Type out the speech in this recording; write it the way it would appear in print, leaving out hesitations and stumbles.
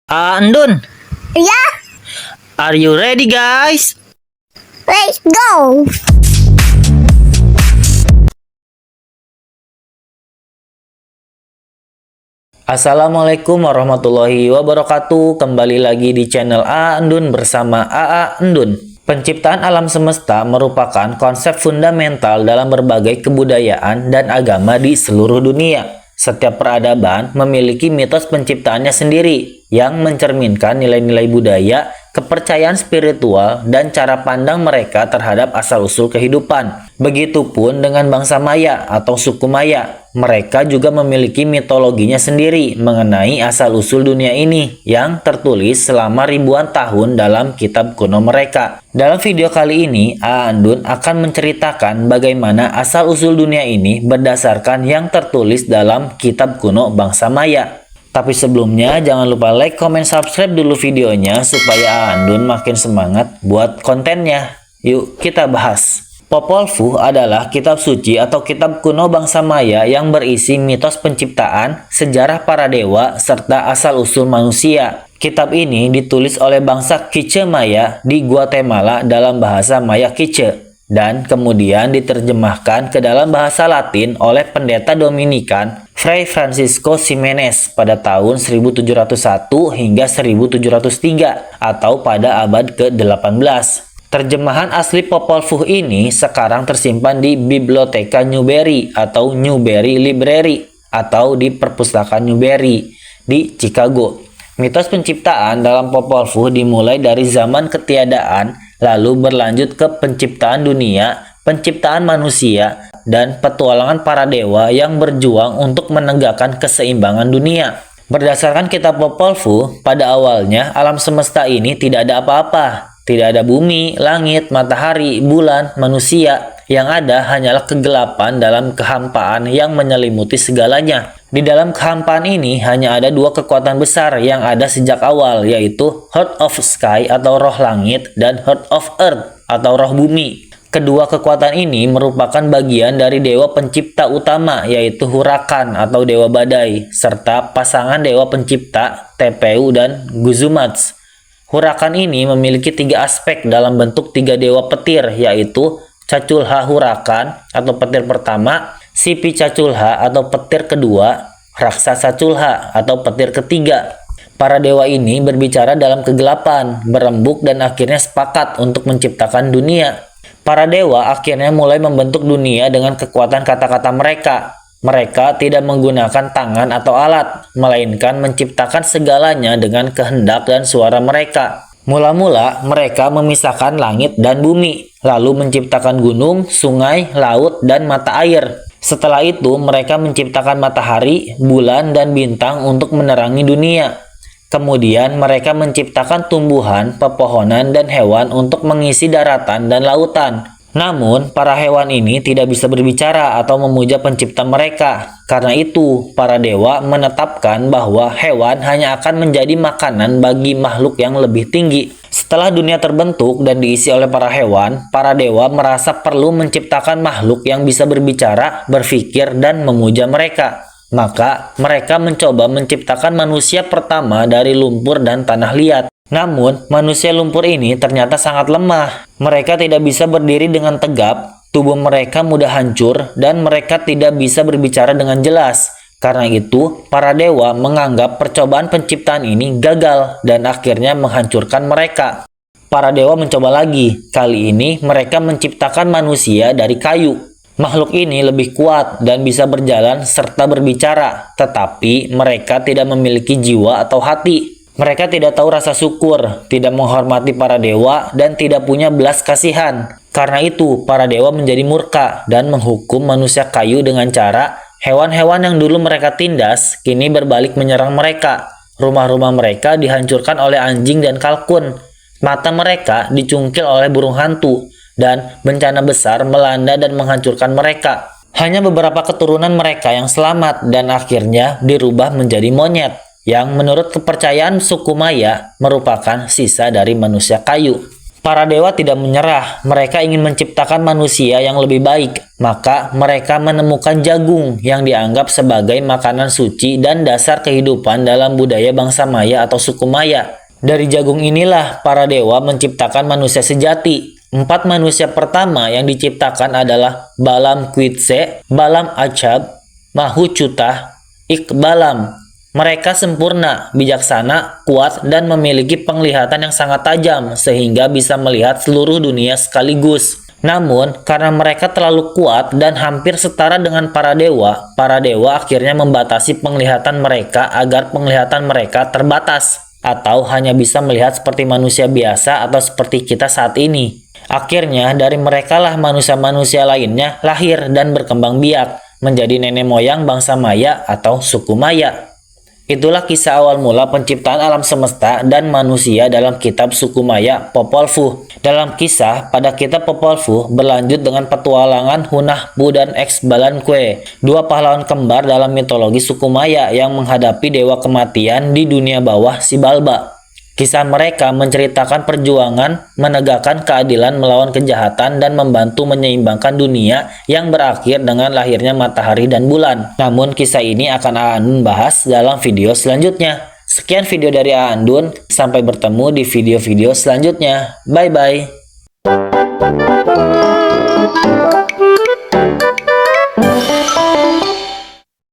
Andun, Yeah, are you ready guys? let's go. Assalamualaikum warahmatullahi wabarakatuh. Kembali lagi di channel Andun bersama Andun. Penciptaan alam semesta merupakan konsep fundamental dalam berbagai kebudayaan dan agama di seluruh dunia. Setiap peradaban memiliki mitos penciptaannya sendiri yang mencerminkan nilai-nilai budaya, kepercayaan spiritual, dan cara pandang mereka terhadap asal-usul kehidupan. Begitupun dengan bangsa Maya atau suku Maya. Mereka juga memiliki mitologinya sendiri mengenai asal-usul dunia ini yang tertulis selama ribuan tahun dalam kitab kuno mereka. Dalam video kali ini, Andun akan menceritakan bagaimana asal-usul dunia ini berdasarkan yang tertulis dalam kitab kuno bangsa Maya. Tapi sebelumnya, jangan lupa like, comment, subscribe dulu videonya supaya Andun makin semangat buat kontennya. Yuk kita bahas. Popol Vuh adalah kitab suci atau kitab kuno bangsa Maya yang berisi mitos penciptaan, sejarah para dewa, serta asal-usul manusia. Kitab ini ditulis oleh bangsa Quiche Maya di Guatemala dalam bahasa Maya Quiche dan kemudian diterjemahkan ke dalam bahasa Latin oleh pendeta Dominikan Fray Francisco Ximenes pada tahun 1701 hingga 1703 atau pada abad ke-18. Terjemahan asli Popol Vuh ini sekarang tersimpan di Biblioteca Newbery atau Newbery Library atau di Perpustakaan Newbery di Chicago. Mitos penciptaan dalam Popol Vuh dimulai dari zaman ketiadaan, lalu berlanjut ke penciptaan dunia, penciptaan manusia, dan petualangan para dewa yang berjuang untuk menegakkan keseimbangan dunia. Berdasarkan kitab Popol Vuh, pada awalnya alam semesta ini tidak ada apa-apa. Tidak ada bumi, langit, matahari, bulan, manusia. Yang ada hanyalah kegelapan dalam kehampaan yang menyelimuti segalanya. Di dalam kehampaan ini hanya ada dua kekuatan besar yang ada sejak awal, yaitu Heart of Sky atau roh langit dan Heart of Earth atau roh bumi. Kedua kekuatan ini merupakan bagian dari dewa pencipta utama, yaitu Hurakan atau dewa badai, serta pasangan dewa pencipta Tepeu dan Guzumats. Hurakan ini memiliki tiga aspek dalam bentuk tiga dewa petir, yaitu Caculha Hurakan atau petir pertama, Sipi Caculha atau petir kedua, Raksasa Culha atau petir ketiga. Para dewa ini berbicara dalam kegelapan, berembuk dan akhirnya sepakat untuk menciptakan dunia. Para dewa akhirnya mulai membentuk dunia dengan kekuatan kata-kata mereka. Mereka tidak menggunakan tangan atau alat, melainkan menciptakan segalanya dengan kehendak dan suara mereka. Mula-mula, mereka memisahkan langit dan bumi, lalu menciptakan gunung, sungai, laut, dan mata air. Setelah itu, mereka menciptakan matahari, bulan, dan bintang untuk menerangi dunia. Kemudian, mereka menciptakan tumbuhan, pepohonan, dan hewan untuk mengisi daratan dan lautan. Namun, para hewan ini tidak bisa berbicara atau memuja pencipta mereka. Karena itu, para dewa menetapkan bahwa hewan hanya akan menjadi makanan bagi makhluk yang lebih tinggi. Setelah dunia terbentuk dan diisi oleh para hewan, para dewa merasa perlu menciptakan makhluk yang bisa berbicara, berpikir, dan memuja mereka. Maka, mereka mencoba menciptakan manusia pertama dari lumpur dan tanah liat. Namun, manusia lumpur ini ternyata sangat lemah. Mereka tidak bisa berdiri dengan tegap, tubuh mereka mudah hancur, dan mereka tidak bisa berbicara dengan jelas. Karena itu, para dewa menganggap percobaan penciptaan ini gagal dan akhirnya menghancurkan mereka. Para dewa mencoba lagi. Kali ini, mereka menciptakan manusia dari kayu. Makhluk ini lebih kuat dan bisa berjalan serta berbicara, tetapi mereka tidak memiliki jiwa atau hati. Mereka tidak tahu rasa syukur, tidak menghormati para dewa, dan tidak punya belas kasihan. Karena itu, para dewa menjadi murka dan menghukum manusia kayu dengan cara hewan-hewan yang dulu mereka tindas, kini berbalik menyerang mereka. Rumah-rumah mereka dihancurkan oleh anjing dan kalkun. Mata mereka dicungkil oleh burung hantu, dan bencana besar melanda dan menghancurkan mereka. Hanya beberapa keturunan mereka yang selamat dan akhirnya dirubah menjadi monyet, yang menurut kepercayaan suku Maya merupakan sisa dari manusia kayu. Para dewa tidak menyerah, mereka ingin menciptakan manusia yang lebih baik. Maka mereka menemukan jagung yang dianggap sebagai makanan suci dan dasar kehidupan dalam budaya bangsa Maya atau suku Maya. Dari jagung inilah para dewa menciptakan manusia sejati. 4 manusia pertama yang diciptakan adalah Balam Quitse, Balam Achab, Mahucutah, Ikbalam. Mereka sempurna, bijaksana, kuat, dan memiliki penglihatan yang sangat tajam sehingga bisa melihat seluruh dunia sekaligus. Namun, karena mereka terlalu kuat dan hampir setara dengan para dewa akhirnya membatasi penglihatan mereka agar penglihatan mereka terbatas atau hanya bisa melihat seperti manusia biasa atau seperti kita saat ini. Akhirnya, dari merekalah manusia-manusia lainnya lahir dan berkembang biak menjadi nenek moyang bangsa Maya atau suku Maya. Itulah kisah awal mula penciptaan alam semesta dan manusia dalam kitab suku Maya Popol Vuh. Dalam kisah, pada kitab Popol Vuh berlanjut dengan petualangan Hunahpu dan Exbalanque, 2 pahlawan kembar dalam mitologi suku Maya yang menghadapi dewa kematian di dunia bawah Xibalba. Kisah mereka menceritakan perjuangan menegakkan keadilan melawan kejahatan dan membantu menyeimbangkan dunia yang berakhir dengan lahirnya matahari dan bulan. Namun kisah ini akan Aandun bahas dalam video selanjutnya. Sekian video dari Aandun, sampai bertemu di video-video selanjutnya. Bye-bye.